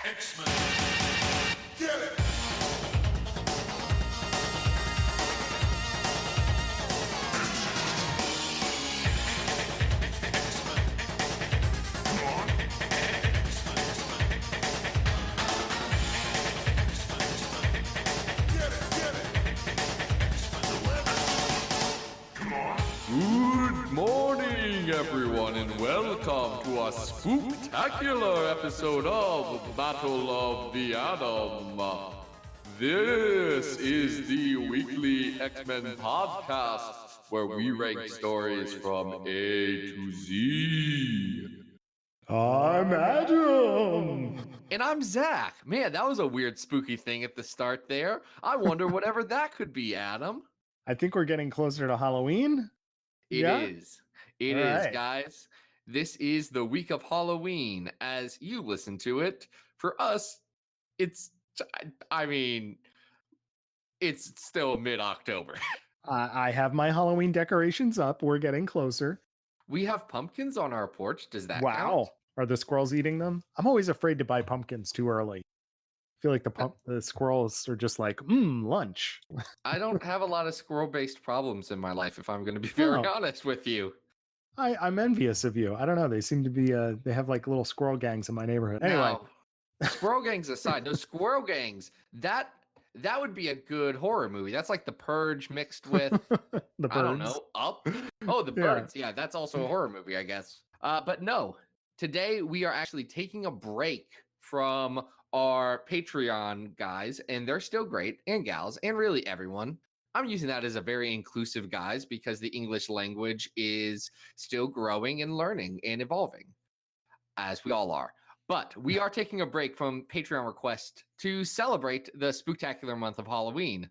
X-Men. Get it! Good morning, everyone, and welcome to a spooktacular episode of Battle of the Atom. This is the weekly X-Men podcast where we rank stories from A to Z. I'm Adam! And I'm Zach. Man, that was a weird spooky thing at the start there. I wonder whatever that could be, Adam. I think we're getting closer to Halloween. It is, right. guys. This is the week of Halloween as you listen to it. For us, it's still mid-October. I have my Halloween decorations up. We're getting closer. We have pumpkins on our porch. Does that Wow. count? Are the squirrels eating them? I'm always afraid to buy pumpkins too early. I feel like the squirrels are just like, lunch. I don't have a lot of squirrel-based problems in my life, if I'm going to be very honest with you. I'm envious of you. I don't know. They seem to be, they have like little squirrel gangs in my neighborhood. Anyway. Now, squirrel gangs aside, those squirrel gangs, that would be a good horror movie. That's like The Purge mixed with, the birds. I don't know, Up? Oh, The Birds. Yeah, that's also a horror movie, I guess. But no, today we are actually taking a break from our Patreon guys, and they're still great, and gals, and really everyone. I'm using that as a very inclusive guys because the English language is still growing and learning and evolving, as we all are. But we are taking a break from Patreon request to celebrate the spooktacular month of Halloween.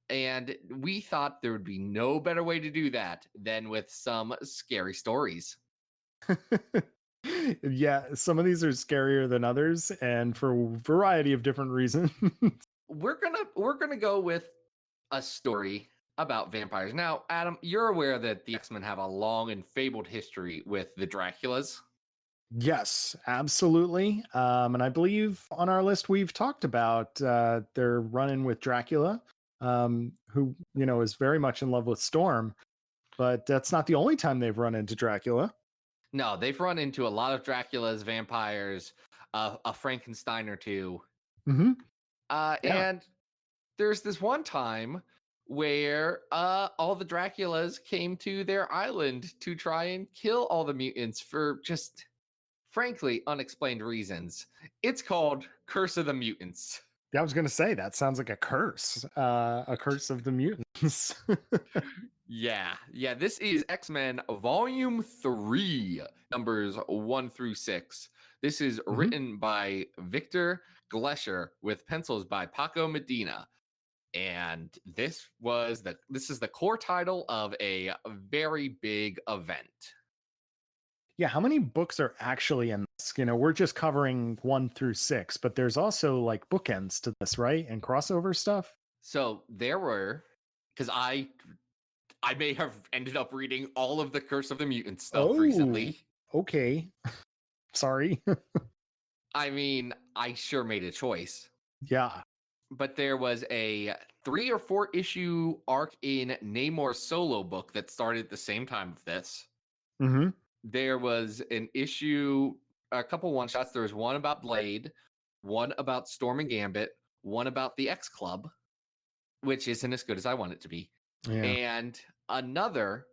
And we thought there would be no better way to do that than with some scary stories. Yeah, some of these are scarier than others, and for a variety of different reasons. We're gonna go with a story about vampires. Now, Adam, you're aware that the X-Men have a long and fabled history with the Draculas. Yes, absolutely. And I believe on our list we've talked about their run-in with Dracula, who is very much in love with Storm. But that's not the only time they've run into Dracula. No, they've run into a lot of Draculas, vampires, a Frankenstein or two. Mm-hmm. And there's this one time where all the Draculas came to their island to try and kill all the mutants for just, frankly, unexplained reasons. It's called Curse of the Mutants. Yeah, I was going to say, that sounds like a curse of the mutants. Yeah, this is X-Men Volume 3, numbers 1 through 6. This is written by Victor Glesher with pencils by Paco Medina. And this is the core title of a very big event. Yeah, how many books are actually in this? We're just covering 1 through 6, but there's also like bookends to this, right? And crossover stuff. So there were, because I may have ended up reading all of the Curse of the Mutants stuff recently. Okay. Sorry. I mean, I sure made a choice. Yeah. But there was a 3 or 4 issue arc in Namor's solo book that started at the same time of this. Mm-hmm. There was an issue, a couple one-shots. There was one about Blade, one about Storm and Gambit, one about the X Club, which isn't as good as I want it to be. Yeah. And another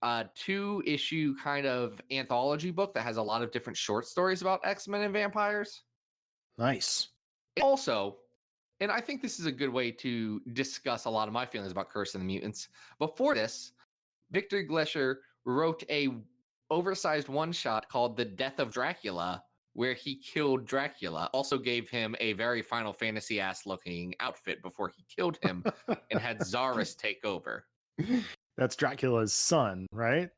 2-issue kind of anthology book that has a lot of different short stories about X-Men and vampires. Nice. Also, and I think this is a good way to discuss a lot of my feelings about Curse of the Mutants. Before this, Victor Glesher wrote a oversized one-shot called The Death of Dracula, where he killed Dracula, also gave him a very Final Fantasy-ass looking outfit before he killed him, and had Zaris take over. That's Dracula's son, right?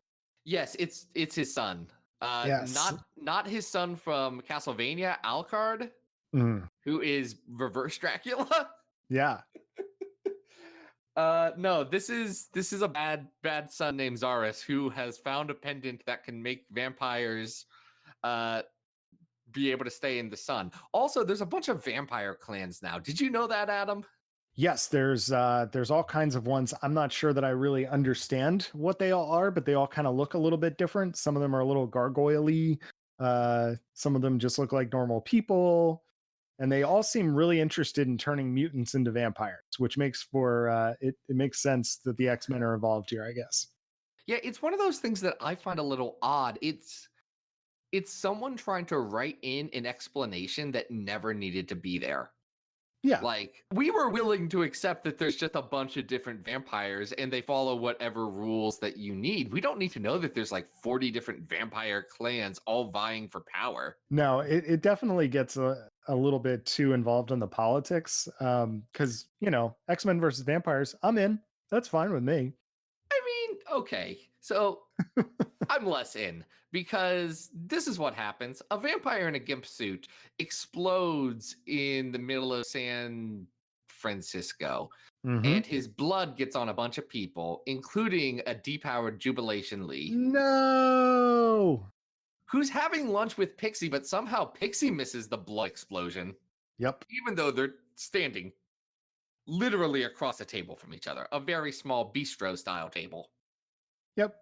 Yes, it's his son. Yes. Not his son from Castlevania, Alucard, who is reverse Dracula. Yeah. No, this is a bad son named Zaris who has found a pendant that can make vampires be able to stay in the sun. Also, there's a bunch of vampire clans now. Did you know that, Adam? Yes, there's all kinds of ones. I'm not sure that I really understand what they all are, but they all kind of look a little bit different. Some of them are a little gargoyle-y. Some of them just look like normal people, and they all seem really interested in turning mutants into vampires, which makes for it makes sense that the X-Men are involved here, I guess. Yeah, it's one of those things that I find a little odd. It's someone trying to write in an explanation that never needed to be there. Yeah. Like, we were willing to accept that there's just a bunch of different vampires and they follow whatever rules that you need. We don't need to know that there's like 40 different vampire clans all vying for power. No, it definitely gets a little bit too involved in the politics. Because, X-Men versus vampires, I'm in. That's fine with me. I mean, okay. So I'm less in because this is what happens. A vampire in a gimp suit explodes in the middle of San Francisco, and his blood gets on a bunch of people, including a depowered Jubilation Lee, No. who's having lunch with Pixie, but somehow Pixie misses the blood explosion. Yep. Even though they're standing literally across the table from each other, a very small bistro style table. Yep.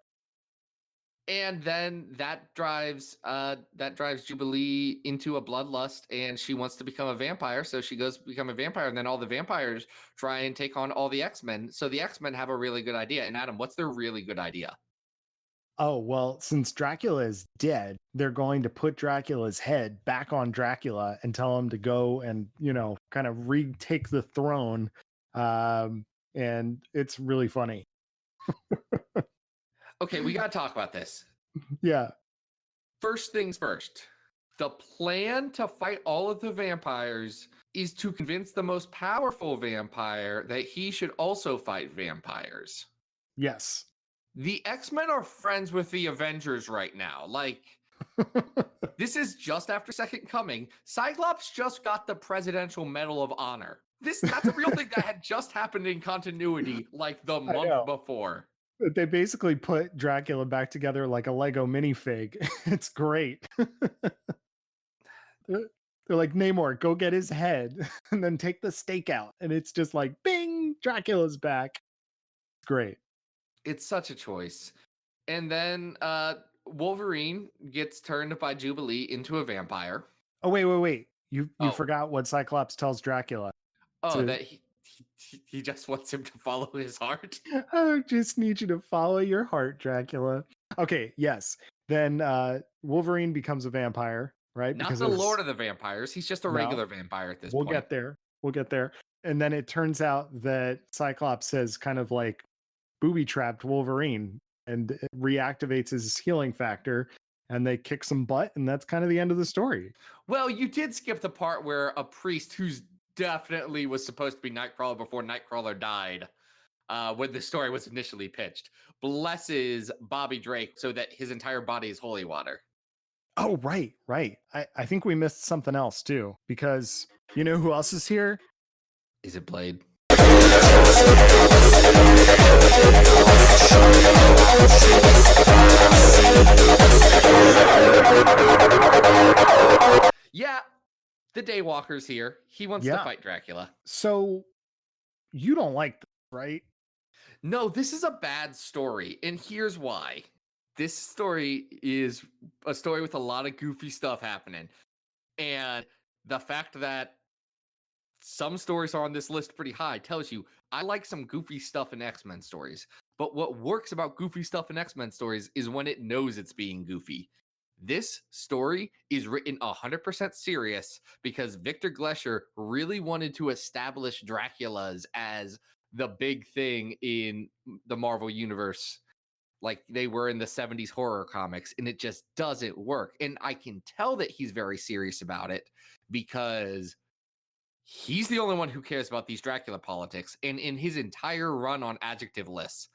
And then that drives Jubilee into a bloodlust, and she wants to become a vampire. So she goes to become a vampire, and then all the vampires try and take on all the X-Men. So the X-Men have a really good idea. And Adam, what's their really good idea? Oh, well, since Dracula is dead, they're going to put Dracula's head back on Dracula and tell him to go and, kind of retake the throne. And it's really funny. Okay, we got to talk about this. Yeah. First things first. The plan to fight all of the vampires is to convince the most powerful vampire that he should also fight vampires. Yes. The X-Men are friends with the Avengers right now. Like, this is just after Second Coming. Cyclops just got the Presidential Medal of Honor. That's a real thing that had just happened in continuity like the month before. They basically put Dracula back together like a Lego minifig. It's great. They're like, Namor, go get his head and then take the stake out. And it's just like, bing, Dracula's back. It's great. It's such a choice. And then Wolverine gets turned by Jubilee into a vampire. Oh, wait. You forgot what Cyclops tells Dracula. That he just wants him to follow his heart. I just need you to follow your heart, Dracula. Okay, yes. Then Wolverine becomes a vampire, right? Not the Lord of the Vampires. He's just a regular vampire at this point. We'll get there. And then it turns out that Cyclops has kind of like booby-trapped Wolverine and it reactivates his healing factor, and they kick some butt, and that's kind of the end of the story. Well, you did skip the part where a priest who's definitely was supposed to be Nightcrawler before Nightcrawler died, when the story was initially pitched, blesses Bobby Drake so that his entire body is holy water. Oh, right. I think we missed something else too, because you know who else is here? Is it Blade? Yeah, the Daywalker's here. He wants to fight Dracula. So you don't like this, right? No, this is a bad story, and here's why. This story is a story with a lot of goofy stuff happening. And the fact that some stories are on this list pretty high tells you I like some goofy stuff in X-Men stories. But what works about goofy stuff in X-Men stories is when it knows it's being goofy. This story is written 100% serious because Victor Glesher really wanted to establish Draculas as the big thing in the Marvel Universe, like they were in the 70s horror comics, and it just doesn't work. And I can tell that he's very serious about it because he's the only one who cares about these Dracula politics. And in his entire run on adjective lists,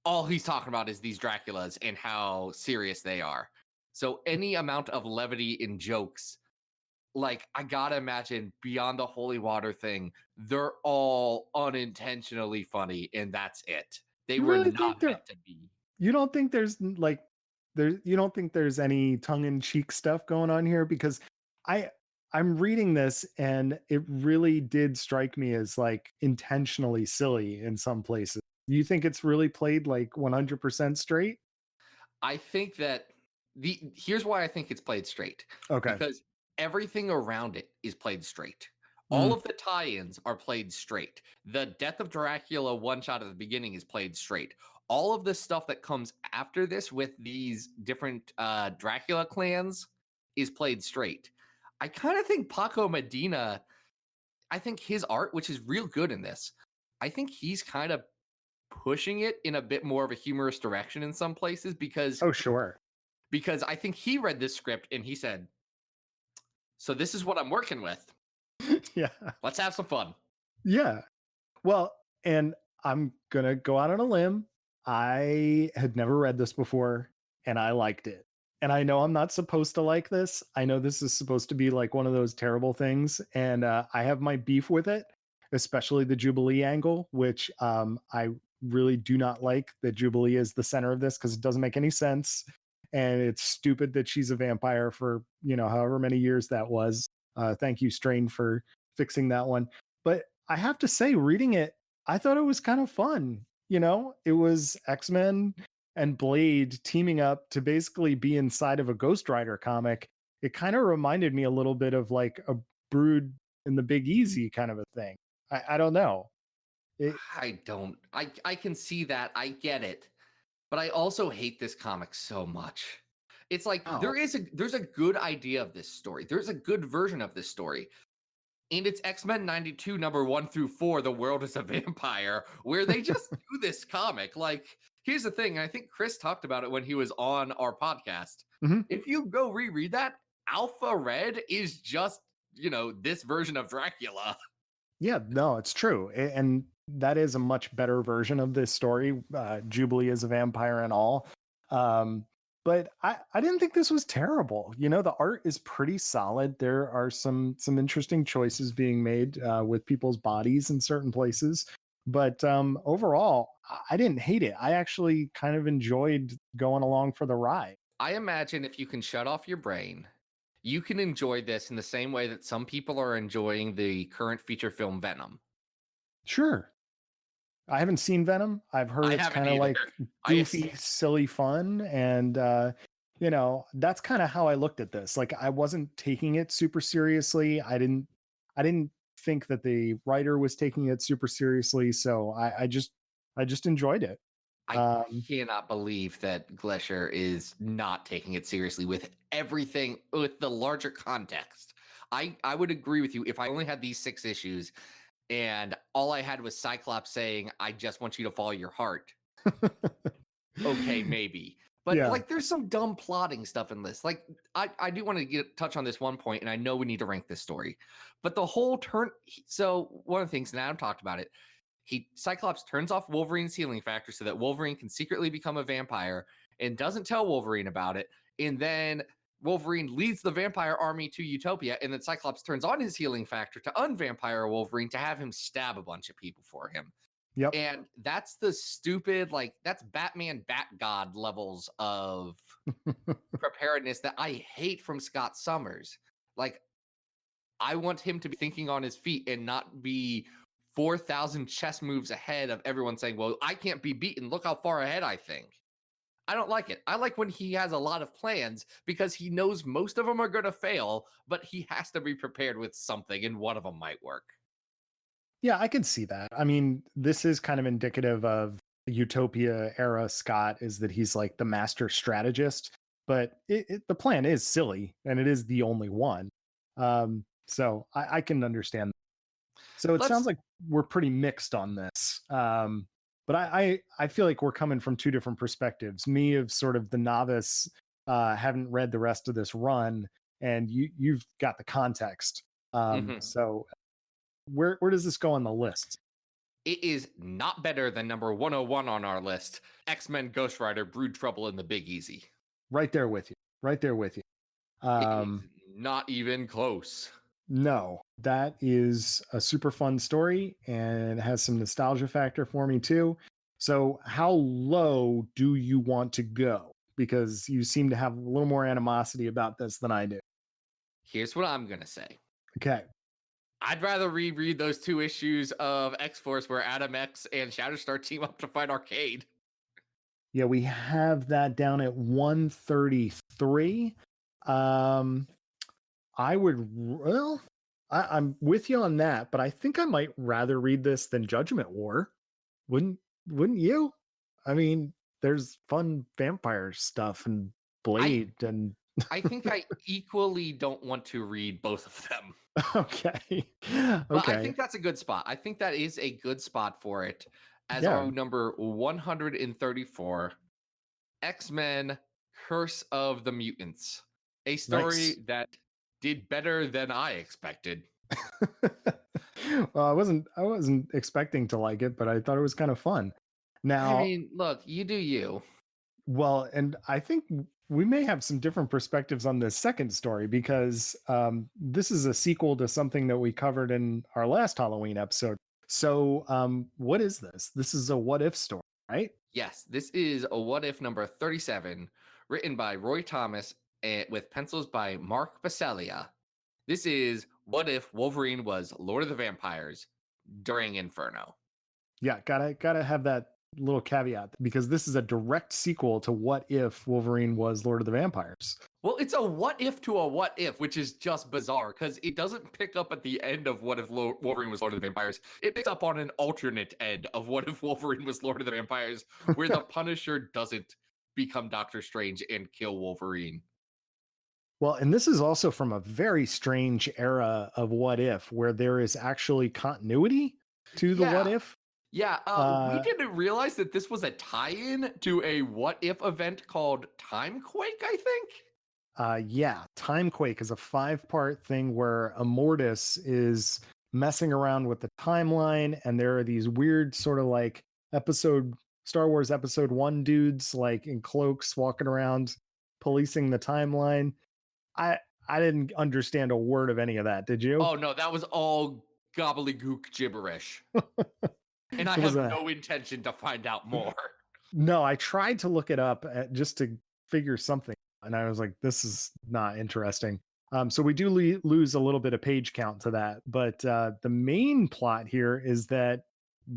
all he's talking about is these Draculas and how serious they are. So any amount of levity and jokes, like I gotta imagine beyond the holy water thing, they're all unintentionally funny, and that's it. They were not meant to be. You don't think there's like you don't think there's any tongue-in-cheek stuff going on here? Because I'm reading this and it really did strike me as like intentionally silly in some places. You think it's really played like 100% straight? I think that here's why I think it's played straight. Okay. Because everything around it is played straight. Mm. All of the tie-ins are played straight. The Death of Dracula one shot at the beginning is played straight. All of the stuff that comes after this with these different Dracula clans is played straight. I kind of think Paco Medina, I think his art, which is real good in this, I think he's kind of pushing it in a bit more of a humorous direction in some places because Oh, sure. because I think he read this script and he said, so this is what I'm working with. Yeah. Let's have some fun. Yeah. Well, and I'm going to go out on a limb. I had never read this before and I liked it. And I know I'm not supposed to like this. I know this is supposed to be like one of those terrible things. And I have my beef with it, especially the Jubilee angle, which I really do not like that Jubilee is the center of this because it doesn't make any sense. And it's stupid that she's a vampire for, however many years that was. Thank you, Strain, for fixing that one. But I have to say, reading it, I thought it was kind of fun. It was X-Men and Blade teaming up to basically be inside of a Ghost Rider comic. It kind of reminded me a little bit of like a Brood in the Big Easy kind of a thing. I don't know. I can see that. I get it. But I also hate this comic so much. It's like there's a good idea of this story. There's a good version of this story. And it's X-Men 92 number 1 through 4, The World is a Vampire, where they just do this comic. Like, here's the thing. I think Chris talked about it when he was on our podcast. Mm-hmm. If you go reread that, Alpha Red is just, this version of Dracula. Yeah, no, it's true. And that is a much better version of this story. Jubilee is a vampire and all. But I didn't think this was terrible. The art is pretty solid. There are some interesting choices being made with people's bodies in certain places. But overall, I didn't hate it. I actually kind of enjoyed going along for the ride. I imagine if you can shut off your brain, you can enjoy this in the same way that some people are enjoying the current feature film Venom. Sure. I haven't seen Venom. I've heard it's kind of like goofy, silly fun. And, that's kind of how I looked at this. Like, I wasn't taking it super seriously. I didn't think that the writer was taking it super seriously. So I just enjoyed it. I cannot believe that Glesher is not taking it seriously with everything, with the larger context. I would agree with you if I only had these 6 issues and all I had was Cyclops saying, I just want you to follow your heart. Okay, maybe. But like, there's some dumb plotting stuff in this. Like, I do want to touch on this one point, and I know we need to rank this story. But the whole turn. So one of the things, and Adam talked about it, Cyclops turns off Wolverine's healing factor so that Wolverine can secretly become a vampire and doesn't tell Wolverine about it. And then Wolverine leads the vampire army to Utopia, and then Cyclops turns on his healing factor to unvampire Wolverine to have him stab a bunch of people for him. Yep. And that's the stupid, like, that's Batman Bat God levels of preparedness that I hate from Scott Summers. Like, I want him to be thinking on his feet and not be 4,000 chess moves ahead of everyone saying, well, I can't be beaten. Look how far ahead I think. I don't like it. I like when he has a lot of plans because he knows most of them are going to fail, but he has to be prepared with something, and one of them might work. Yeah, I can see that. I mean, this is kind of indicative of Utopia era Scott, is that he's like the master strategist, but the plan is silly and it is the only one. So I can understand that. So it sounds like we're pretty mixed on this. But I feel like we're coming from 2 different perspectives. Me, of sort of the novice, haven't read the rest of this run, and you've got the context. So where does this go on the list? It is not better than number 101 on our list. X-Men Ghost Rider Brood Trouble in the Big Easy. Right there with you. It is not even close. No, that is a super fun story and has some nostalgia factor for me too. So how low do you want to go? because you seem to have a little more animosity about this than I do. Here's what I'm gonna say. Okay. I'd rather reread those 2 issues of X-Force where Adam X and Shatterstar team up to fight Arcade. Yeah, we have that down at 133. I would, well, I'm with you on that, but I think I might rather read this than Judgment War. Wouldn't you? I mean, there's fun vampire stuff and Blade and I think I equally don't want to read both of them. okay. But I Okay. think that's a good spot. I think that is a good spot for it as Yeah. our number 134, X-Men Curse of the Mutants. A story Nice. that did better than I expected. Well, I wasn't expecting to like it, but I thought it was kind of fun. I Now, mean, look, you do you. well, and I think we may have some different perspectives on this second story because this is a sequel to something that we covered in our last Halloween episode. So, what is this? This is a what if story, right? Yes, this is a What If number 37, written by Roy Thomas and with pencils by Mark Basalia. This is What If Wolverine was Lord of the Vampires during Inferno. Yeah, gotta have that little caveat because this is a direct sequel to What If Wolverine was Lord of the Vampires. Well, it's a what if to a what if, which is just bizarre because it doesn't pick up at the end of What If Wolverine was Lord of the Vampires. It picks up on an alternate end of What If Wolverine was Lord of the Vampires, where the Punisher doesn't become Doctor Strange and kill Wolverine. Well, and this is also from a very strange era of What If, where there is actually continuity to the What Yeah. If. Yeah, we didn't realize that this was a tie-in to a what if event called Timequake, I think. Yeah, Timequake is a 5-part thing where Immortus is messing around with the timeline, and there are these weird sort of like Star Wars Episode 1 dudes like in cloaks walking around policing the timeline. I didn't understand a word of any of that. Did you? Oh no, that was all gobbledygook gibberish. And I It was have no intention to find out more. No, I tried to look it up just to figure something, and I was like, this is not interesting. So we do lose a little bit of page count to that, but the main plot here is that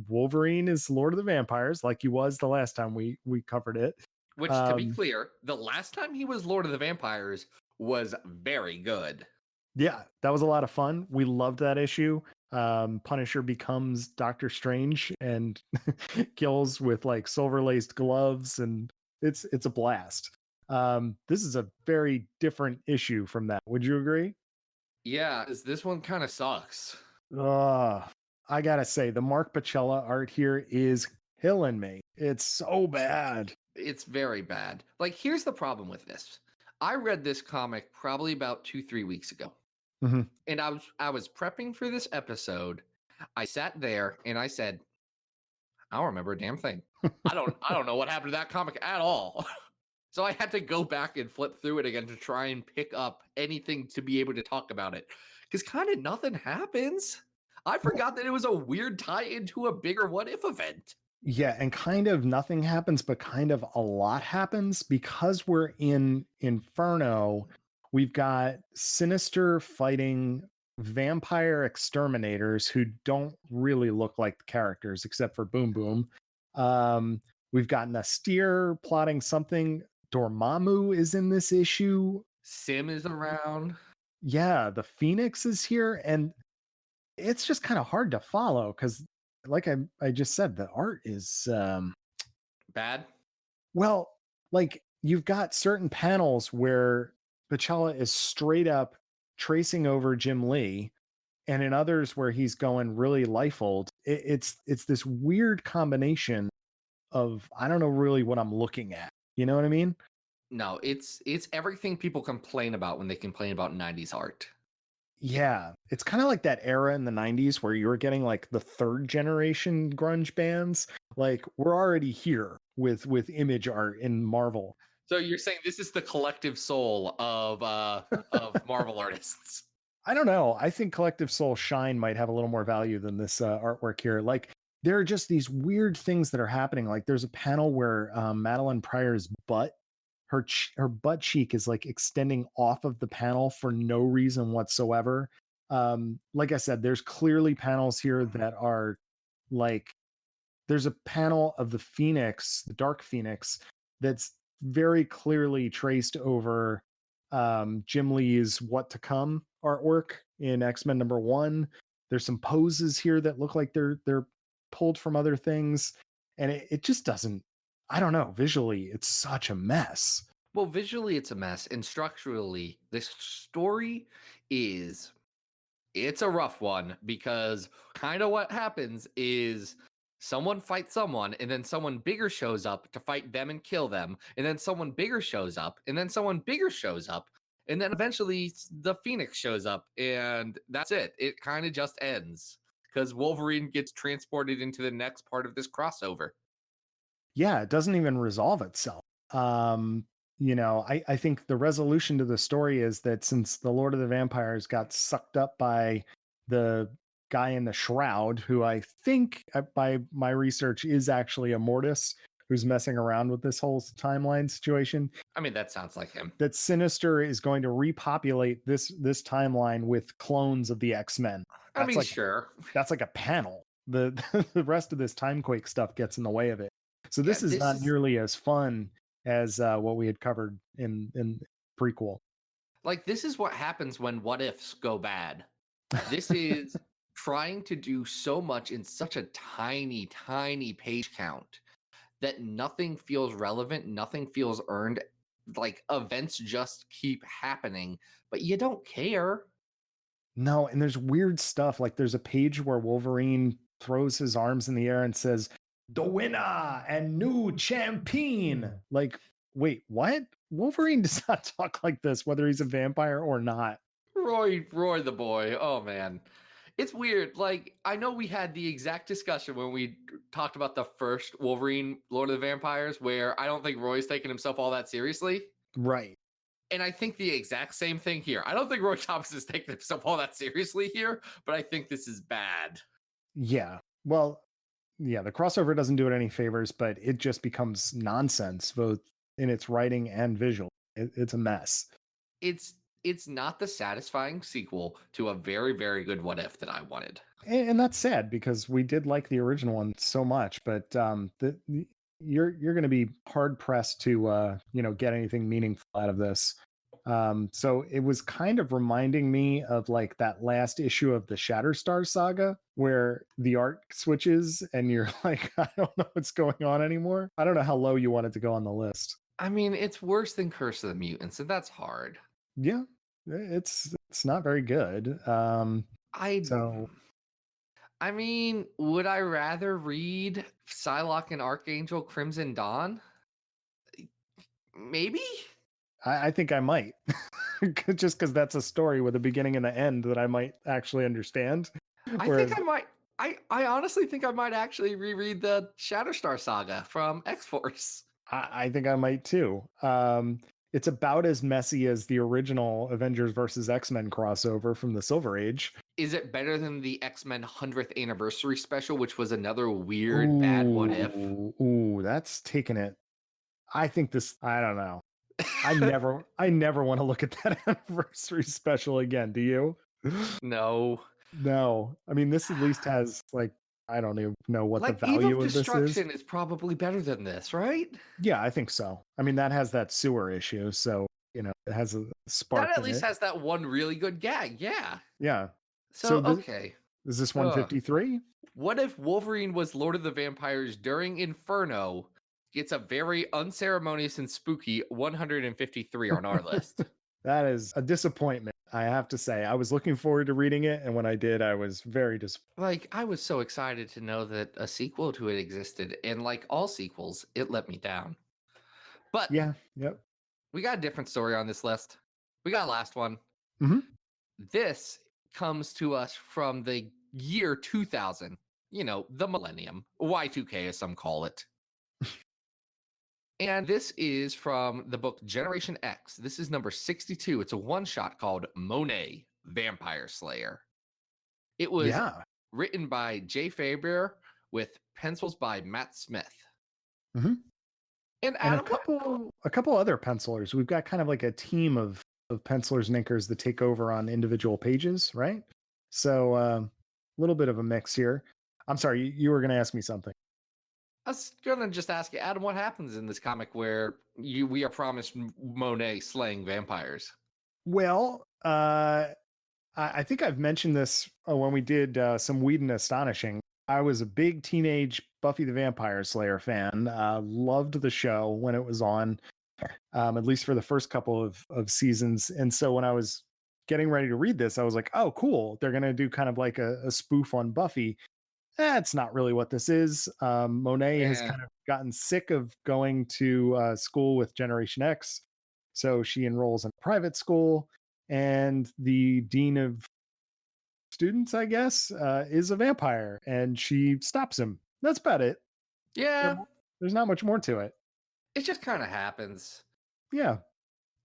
Wolverine is Lord of the Vampires, like he was the last time we covered it. Which, to be clear, the last time he was Lord of the Vampires was very good. Yeah, that was a lot of fun. We loved that issue. Punisher becomes Doctor Strange and kills with like silver laced gloves, and it's a blast. This is a very different issue from that. Would you agree? Yeah, this one kind of sucks. I gotta say, the Mark Pacella art here is killing me. It's so bad. It's very bad. Like, here's the problem with this. I read this comic probably about 2-3 weeks ago. Mm-hmm. And I was prepping for this episode. I sat there and I said, I don't remember a damn thing. I don't know what happened to that comic at all. So I had to go back and flip through it again to try and pick up anything to be able to talk about it. Because kind of nothing happens. I forgot that it was a weird tie into a bigger what if event. Yeah, and kind of nothing happens, but kind of a lot happens because we're in Inferno. We've got Sinister fighting vampire exterminators who don't really look like the characters except for Boom Boom. We've got Nastir plotting something. Dormammu is in this issue. Sim is around. Yeah, the Phoenix is here, and it's just kind of hard to follow because like I just said, the art is Bad. well, like you've got certain panels where Pacella is straight up tracing over Jim Lee, and in others where he's going really Liefeld. It's this weird combination of I don't know really what I'm looking at. You know what I mean? No, it's everything people complain about when they complain about 90s art. Yeah, it's kind of like that era in the 90s where you were getting like the third generation grunge bands. Like we're already here with image art in Marvel. So you're saying this is the collective soul of Marvel artists. I don't know. I think Collective Soul Shine might have a little more value than this artwork here. Like there are just these weird things that are happening. Like there's a panel where Madeline Pryor's butt her butt cheek is like extending off of the panel for no reason whatsoever. Like I said, there's clearly panels here that are like, there's a panel of the Phoenix, the Dark Phoenix, that's very clearly traced over Jim Lee's What to Come artwork in X-Men #1. There's some poses here that look like they're pulled from other things, and it just doesn't, I don't know, visually it's such a mess. Well, visually it's a mess, and structurally this story is, it's a rough one, because kind of what happens is someone fights someone, and then someone bigger shows up to fight them and kill them, and then someone bigger shows up, and then someone bigger shows up, and then eventually the Phoenix shows up, and that's it. It kind of just ends because Wolverine gets transported into the next part of this crossover. Yeah, it doesn't even resolve itself. I think the resolution to the story is that since the Lord of the Vampires got sucked up by the guy in the shroud, who I think by my research is actually a Mortis who's messing around with this whole timeline situation. I mean, that sounds like him. That Sinister is going to repopulate this timeline with clones of the X-Men. I mean, sure. That's like a panel. The the rest of this Timequake stuff gets in the way of it. So this is not nearly as fun as what we had covered in prequel. Like, this is what happens when what ifs go bad. This is trying to do so much in such a tiny, tiny page count that nothing feels relevant, nothing feels earned. Like, events just keep happening, but you don't care. No, and there's weird stuff. Like there's a page where Wolverine throws his arms in the air and says, "The winner and new champion." Like, wait, what? Wolverine does not talk like this, whether he's a vampire or not. Roy the boy. Oh man. It's weird. Like, I know we had the exact discussion when we talked about the first Wolverine Lord of the Vampires, where I don't think Roy's taking himself all that seriously. Right. And I think the exact same thing here. I don't think Roy Thomas is taking himself all that seriously here, but I think this is bad. Yeah. Well, yeah, the crossover doesn't do it any favors, but it just becomes nonsense, both in its writing and visual. It's a mess. It's not the satisfying sequel to a very, very good What If that I wanted. And that's sad because we did like the original one so much, but you're going to be hard pressed to get anything meaningful out of this. So it was kind of reminding me of like that last issue of the Shatterstar saga where the art switches and you're like, I don't know what's going on anymore. I don't know how low you want it to go on the list. I mean, it's worse than Curse of the Mutants, and that's hard. Yeah, it's not very good. I mean, would I rather read Psylocke and Archangel Crimson Dawn? Maybe? I think I might. Just because that's a story with a beginning and an end that I might actually understand. I think I might. I honestly think I might actually reread the Shatterstar saga from X-Force. I think I might too. It's about as messy as the original Avengers versus X-Men crossover from the Silver Age. Is it better than the X-Men 100th anniversary special, which was another weird, bad What If? Ooh, that's taking it. I think this, I don't know. I never want to look at that anniversary special again. Do you? No. I mean, this at least has like, I don't even know what like the value Eve of this is. Destruction is probably better than this, right? Yeah, I think so. I mean, that has that sewer issue, so it has a spark. That at least has that one really good gag. Yeah. Yeah. So okay. Is this 153? What if Wolverine was Lord of the Vampires during Inferno? Gets a very unceremonious and spooky 153 on our list. That is a disappointment, I have to say. I was looking forward to reading it, and when I did, I was very disappointed. Like, I was so excited to know that a sequel to it existed, and like all sequels, it let me down. But yeah, yep. We got a different story on this list. We got a last one. Mm-hmm. This comes to us from the year 2000, the millennium, Y2K as some call it. And this is from the book Generation X. This is number 62. It's a one-shot called Monet, Vampire Slayer. It was written by Jay Faber with pencils by Matt Smith. Mm-hmm. And and Adam, a couple other pencilers. We've got kind of like a team of pencilers and inkers that take over on individual pages, right? So a little bit of a mix here. I'm sorry, you were going to ask me something. I was gonna just ask you, Adam, what happens in this comic where we are promised Monet slaying vampires? Well, I think I've mentioned this when we did some Weed and Astonishing. I was a big teenage Buffy the Vampire Slayer fan. Loved the show when it was on, at least for the first couple of seasons. And so when I was getting ready to read this, I was like, oh, cool. They're going to do kind of like a spoof on Buffy. That's not really what this is. Monet has Yeah. kind of gotten sick of going to school with Generation X. So she enrolls in a private school, and the dean of students, I guess, is a vampire, and she stops him. That's about it. Yeah, There's not much more to it. it just kind of happens. Yeah.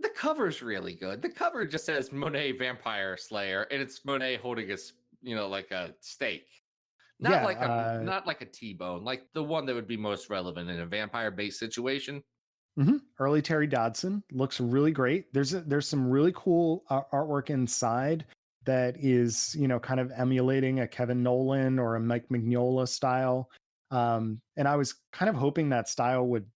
The cover's really good. The cover just says Monet Vampire Slayer, and it's Monet holding like a steak. Not like a T-bone, like the one that would be most relevant in a vampire-based situation. Early Terry Dodson looks really great. There's some really cool artwork inside that is, kind of emulating a Kevin Nolan or a Mike Mignola style. And I was kind of hoping that style would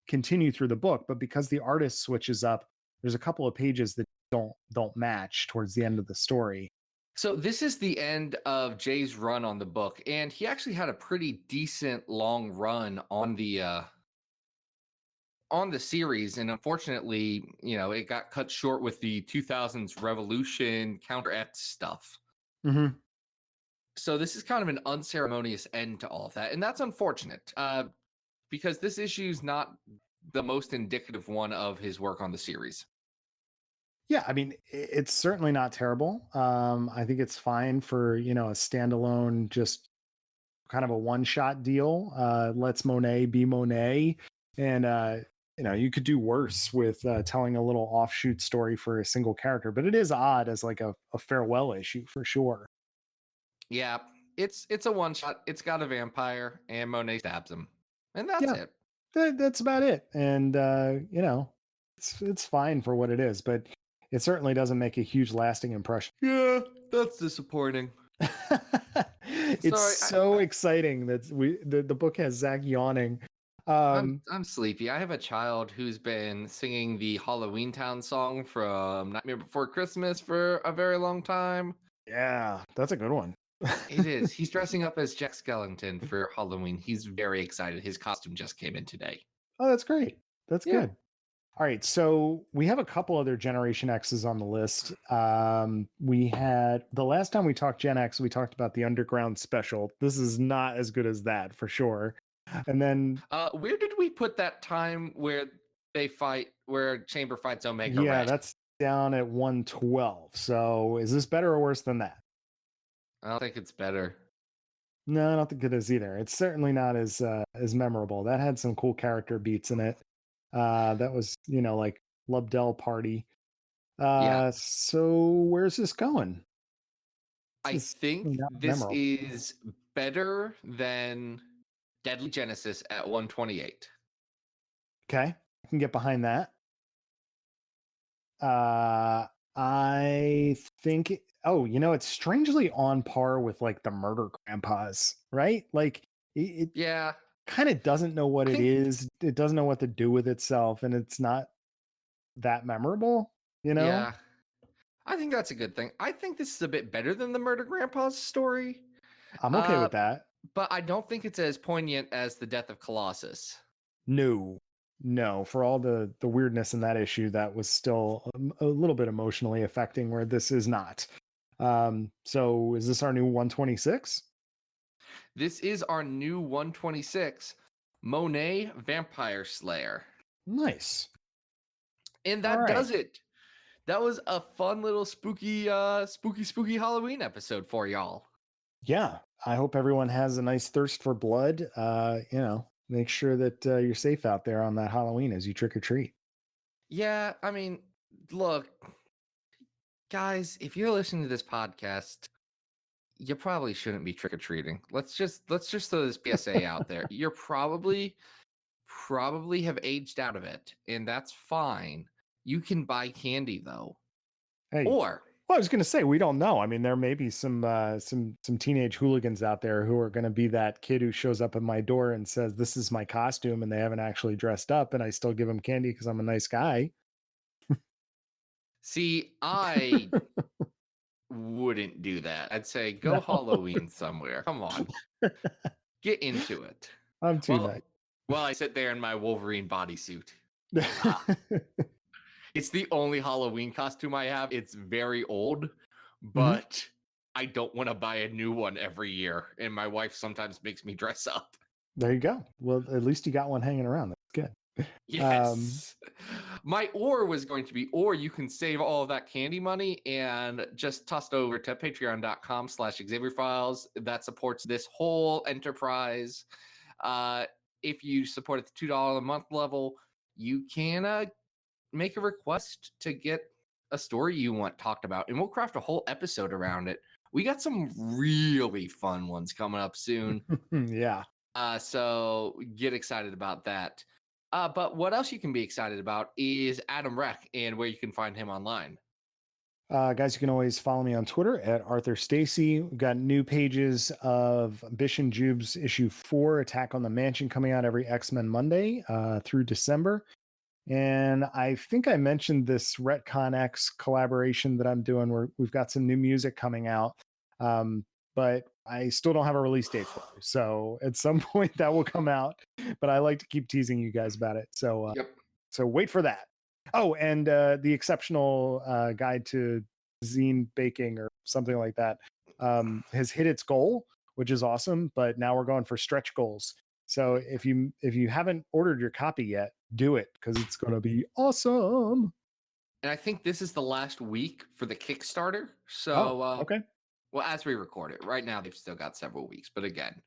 continue through the book, but because the artist switches up, there's a couple of pages that don't match towards the end of the story. So this is the end of Jay's run on the book, and he actually had a pretty decent long run on the series, and unfortunately, it got cut short with the 2000s Revolution Counter X stuff. Mm-hmm. So this is kind of an unceremonious end to all of that, and that's unfortunate because this issue is not the most indicative one of his work on the series. Yeah, I mean, it's certainly not terrible. I think it's fine for, a standalone, just kind of a one-shot deal. Lets Monet be Monet. And, you could do worse with telling a little offshoot story for a single character, but it is odd as like a farewell issue for sure. Yeah, it's a one-shot. It's got a vampire, and Monet stabs him. And that's Yeah, it. that's about it. And, it's fine for what it is, but it certainly doesn't make a huge lasting impression. Yeah, that's disappointing. It's so exciting that the book has Zach yawning. I'm sleepy. I have a child who's been singing the Halloween Town song from Nightmare Before Christmas for a very long time. Yeah, that's a good one. It is. He's dressing up as Jack Skellington for Halloween. He's very excited. His costume just came in today. Oh, that's great. That's Yeah. good. All right, so we have a couple other Generation X's on the list. We had the last time we talked Gen X, we talked about the Underground Special. This is not as good as that for sure. And then, where did we put that time where they fight, where Chamber fights Omega yeah, Red? that's down at 112. So is this better or worse than that? I don't think it's better. No, I don't think it is either. It's certainly not as memorable. That had some cool character beats in it. That was, like Lubdell Party. Yeah. So where's this going? I think this is better than Deadly Genesis at 128. Okay, I can get behind that. I think, it's strangely on par with like the Murder Grandpas, right? Like it Yeah. kind of doesn't know what it is. It doesn't know what to do with itself, and it's not that memorable, Yeah. I think that's a good thing. I think this is a bit better than the Murder Grandpa's story. I'm okay with that. But I don't think it's as poignant as the death of Colossus. No, for all the weirdness in that issue, that was still a little bit emotionally affecting, where this is not. So is this our new 126? This is our new 126, Monet Vampire Slayer. Nice. And that does it. That was a fun little spooky Halloween episode for y'all. Yeah, I hope everyone has a nice thirst for blood. Make sure that you're safe out there on that Halloween as you trick or treat. Yeah, I mean, look, guys, if you're listening to this podcast, you probably shouldn't be trick or treating. Let's just throw this PSA out there. You're probably have aged out of it, and that's fine. You can buy candy though. Hey, Or well, I was going to say, we don't know. I mean, there may be some teenage hooligans out there who are going to be that kid who shows up at my door and says, "This is my costume," and they haven't actually dressed up, and I still give them candy because I'm a nice guy. see, I wouldn't do that. I'd say go No. Halloween somewhere. Come on. Get into it. I'm too nice. Well, I sit there in my Wolverine bodysuit. It's the only Halloween costume I have. It's very old, but I don't want to buy a new one every year. And my wife sometimes makes me dress up. There you go. Well, at least you got one hanging around. That's good. Yes. My or was going to be, or you can save all of that candy money and just toss it over to patreon.com/XavierFiles. That supports this whole enterprise. If you support at the $2 a month level, you can make a request to get a story you want talked about, and we'll craft a whole episode around it. We got some really fun ones coming up soon. Yeah. So get excited about that. But what else you can be excited about is Adam Reck and where you can find him online. Guys, you can always follow me on Twitter at Arthur Stacy. We've got new pages of Bish and Jube's issue 4, Attack on the Mansion, coming out every X-Men Monday through December. And I think I mentioned this Retcon X collaboration that I'm doing where we've got some new music coming out. But I still don't have a release date for it. So at some point that will come out, but I like to keep teasing you guys about it. So, so wait for that. Oh, and the exceptional guide to zine baking or something like that has hit its goal, which is awesome. But now we're going for stretch goals. So if you haven't ordered your copy yet, do it because it's going to be awesome. And I think this is the last week for the Kickstarter. So okay. Well, as we record it right now, they've still got several weeks. But again,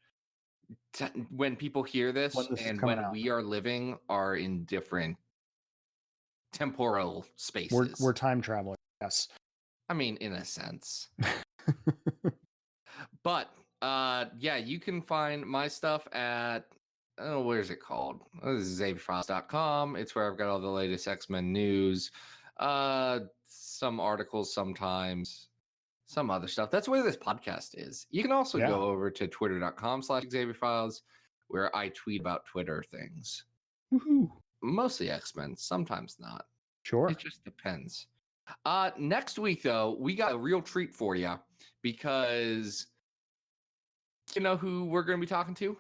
when people hear this and when we are in different temporal spaces. We're time traveling. Yes. I mean, in a sense. But yeah, you can find my stuff at where's it called? This is XavierFiles.com. It's where I've got all the latest X-Men news. Some articles sometimes. Some other stuff. That's where this podcast is. You can also go over to twitter.com/XavierFiles, where I tweet about Twitter things. Woohoo. Mostly X-Men, sometimes not. Sure. It just depends. Next week, though, we got a real treat for you because you know who we're going to be talking to?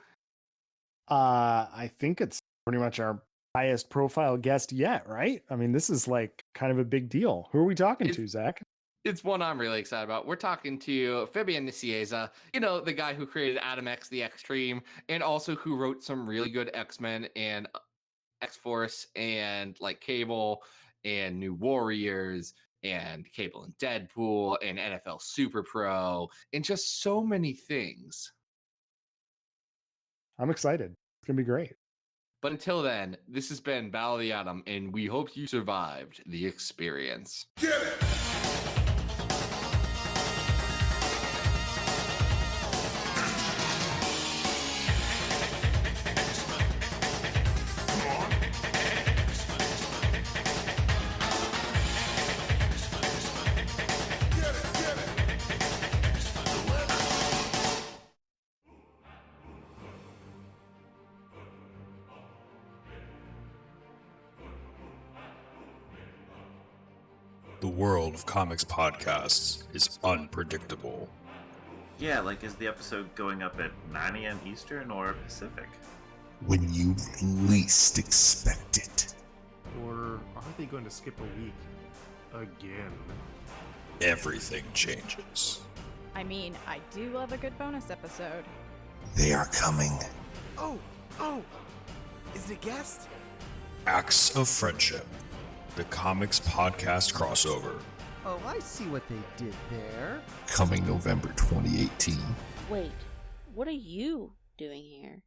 I think it's pretty much our highest profile guest yet, right? I mean, this is like kind of a big deal. Who are we talking to, Zach? It's one I'm really excited about. We're talking to Fabian Nicieza, you know, the guy who created Adam X, the Extreme, and also who wrote some really good X-Men and X-Force and like Cable and New Warriors and Cable and Deadpool and NFL Super Pro and just so many things. I'm excited. It's going to be great. But until then, this has been Battle of the Atom, and we hope you survived the experience. Get it! The world of comics podcasts is unpredictable. Yeah, like is the episode going up at 9 a.m. Eastern or Pacific? When you least expect it. Or are they going to skip a week again? Everything changes. I mean, I do love a good bonus episode. They are coming. Oh! Is it a guest? Acts of Friendship. The comics podcast crossover. Oh, I see what they did there. Coming November 2018. Wait, what are you doing here?